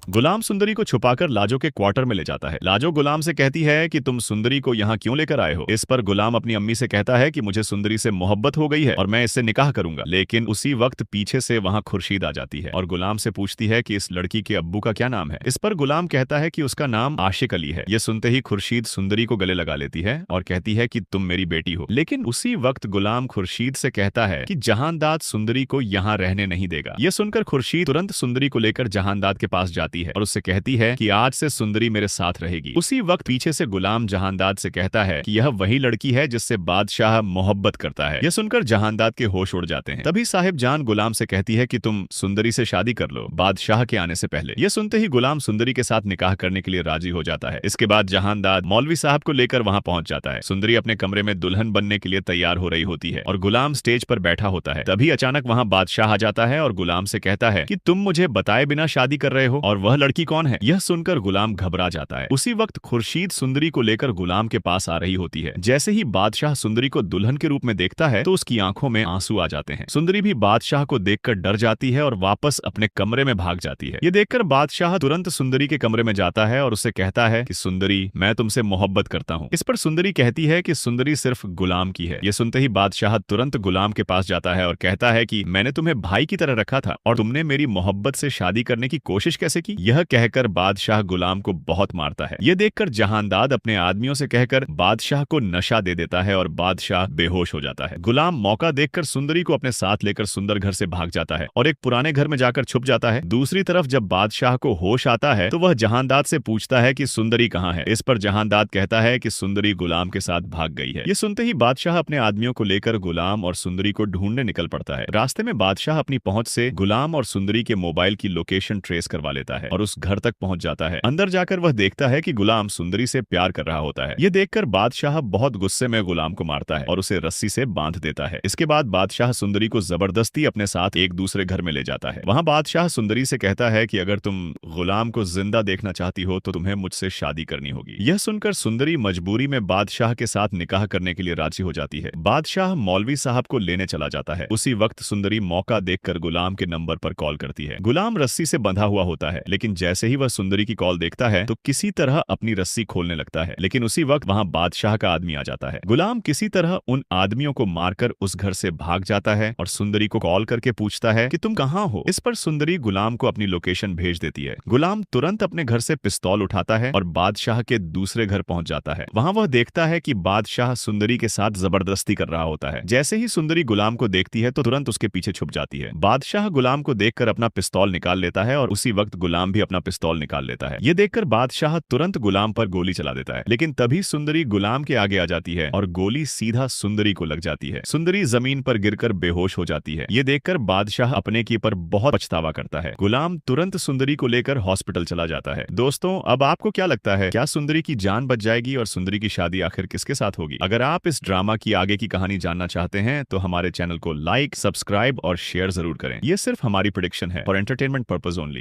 गुलाम सुंदरी को छुपाकर लाजो के क्वार्टर में ले जाता है। लाजो गुलाम से कहती है कि तुम सुंदरी को यहाँ क्यों लेकर आए हो। इस पर गुलाम अपनी अम्मी से कहता है कि मुझे सुंदरी से मोहब्बत हो गई है और मैं इससे निकाह करूंगा। लेकिन उसी वक्त पीछे से वहाँ खुर्शीद आ जाती है और गुलाम से पूछती है कि इस लड़की के अब्बू का क्या नाम है। इस पर गुलाम कहता है कि उसका नाम आशिक अली है। ये सुनते ही खुर्शीद सुंदरी को गले लगा लेती है और कहती है कि तुम मेरी बेटी हो। लेकिन उसी वक्त गुलाम खुर्शीद से कहता है कि जहांदाद सुंदरी को यहाँ रहने नहीं देगा। ये सुनकर खुर्शीद तुरंत सुंदरी को लेकर जहांदाद के पास जाती है और उससे कहती है कि आज से सुंदरी मेरे साथ रहेगी। उसी वक्त पीछे से गुलाम जहांदाद से कहता है कि यह वही लड़की है जिससे बादशाह मोहब्बत करता है। यह सुनकर जहांदाद के होश उड़ जाते हैं। तभी साहिब जान गुलाम से कहती है कि तुम सुंदरी से शादी कर लो बादशाह के आने से पहले। यह सुनते ही गुलाम सुंदरी के साथ निकाह करने के लिए राजी हो जाता है। इसके बाद जहांदाद मौलवी साहब को लेकर वहां पहुंच जाता है। सुंदरी अपने कमरे में दुल्हन बनने के लिए तैयार हो रही होती है और गुलाम स्टेज पर बैठा होता है। तभी अचानक वहां बादशाह आ जाता है और गुलाम से कहता है कि तुम मुझे बताए बिना शादी कर रहे हो और वह लड़की कौन है। यह सुनकर गुलाम घबरा जाता है। उसी वक्त खुर्शीद सुंदरी को लेकर गुलाम के पास आ रही होती है। जैसे ही बादशाह सुंदरी को दुल्हन के रूप में देखता है तो उसकी आंखों में आंसू आ जाते हैं। सुंदरी भी बादशाह को देखकर डर जाती है और वापस अपने कमरे में भाग जाती है। ये देखकर बादशाह तुरंत सुंदरी के कमरे में जाता है और उससे कहता है कि सुंदरी, मैं तुमसे मोहब्बत करता हूँ। इस पर सुंदरी कहती है कि सुंदरी सिर्फ गुलाम की है। ये सुनते ही बादशाह तुरंत गुलाम के पास जाता है और कहता है कि मैंने तुम्हें भाई की तरह रखा था और तुमने मेरी मोहब्बत से शादी करने की कोशिश कैसे की। यह कहकर बादशाह गुलाम को बहुत मारता है। यह देखकर जहांदाद अपने आदमियों से कहकर बादशाह को नशा दे देता है और बादशाह बेहोश हो जाता है। गुलाम मौका देखकर सुंदरी को अपने साथ लेकर सुंदर घर से भाग जाता है और एक पुराने घर में जाकर छुप जाता है। दूसरी तरफ जब बादशाह को होश आता है तो वह जहांदाद से पूछता है कि सुंदरी कहाँ है। इस पर जहांदाद कहता है कि सुंदरी गुलाम के साथ भाग गई है। ये सुनते ही बादशाह अपने आदमियों को लेकर गुलाम और सुंदरी को ढूंढने निकल पड़ता है। रास्ते में बादशाह अपनी पहुंच से गुलाम और सुंदरी के मोबाइल की लोकेशन ट्रेस करवा लेता है और उस घर तक पहुंच जाता है। अंदर जाकर वह देखता है कि गुलाम सुंदरी से प्यार कर रहा होता है। ये देखकर बादशाह बहुत गुस्से में गुलाम को मारता है और उसे रस्सी से बांध देता है। इसके बाद बादशाह सुंदरी को जबरदस्ती अपने साथ एक दूसरे घर में ले जाता है। वहां बादशाह सुंदरी से कहता है कि अगर तुम गुलाम को जिंदा देखना चाहती हो तो तुम्हें मुझसे शादी करनी होगी। यह सुनकर सुंदरी मजबूरी में बादशाह के साथ निकाह करने के लिए राजी हो जाती है। बादशाह मौलवी साहब को लेने चला जाता है। उसी वक्त सुंदरी मौका देखकर गुलाम के नंबर पर कॉल करती है। गुलाम रस्सी से बंधा हुआ होता है, लेकिन जैसे ही वह सुंदरी की कॉल देखता है तो किसी तरह अपनी रस्सी खोलने लगता है। लेकिन उसी वक्त वहां बादशाह का आदमी आ जाता है। गुलाम किसी तरह उन आदमियों को मारकर उस घर से भाग जाता है और सुंदरी को कॉल करके पूछता है कि तुम कहाँ हो। इस पर सुंदरी गुलाम को अपनी लोकेशन भेज देती है। गुलाम तुरंत अपने घर से पिस्तौल उठाता है और बादशाह के दूसरे घर पहुंच जाता है। वहां वह देखता है कि बादशाह सुंदरी के साथ जबरदस्ती कर रहा होता है। जैसे ही सुंदरी गुलाम को देखती है तो तुरंत उसके पीछे छुप जाती है। बादशाह गुलाम को देखकर अपना पिस्तौल निकाल लेता है और उसी वक्त गुलाम भी अपना पिस्तौल निकाल लेता है। ये देखकर बादशाह तुरंत गुलाम पर गोली चला देता है, लेकिन तभी सुंदरी गुलाम के आगे आ जाती है और गोली सीधा सुंदरी को लग जाती है। सुंदरी जमीन पर गिरकर बेहोश हो जाती है। ये देखकर बादशाह अपने की पर बहुत पछतावा करता है। गुलाम तुरंत सुंदरी को लेकर हॉस्पिटल चला जाता है। दोस्तों, अब आपको क्या लगता है, क्या सुंदरी की जान बच जाएगी और सुंदरी की शादी आखिर किसके साथ होगी? अगर आप इस ड्रामा की आगे की कहानी जानना चाहते हैं तो हमारे चैनल को लाइक, सब्सक्राइब और शेयर जरूर करें। ये सिर्फ हमारी प्रेडिक्शन है, फॉर एंटरटेनमेंट पर्पज ओनली।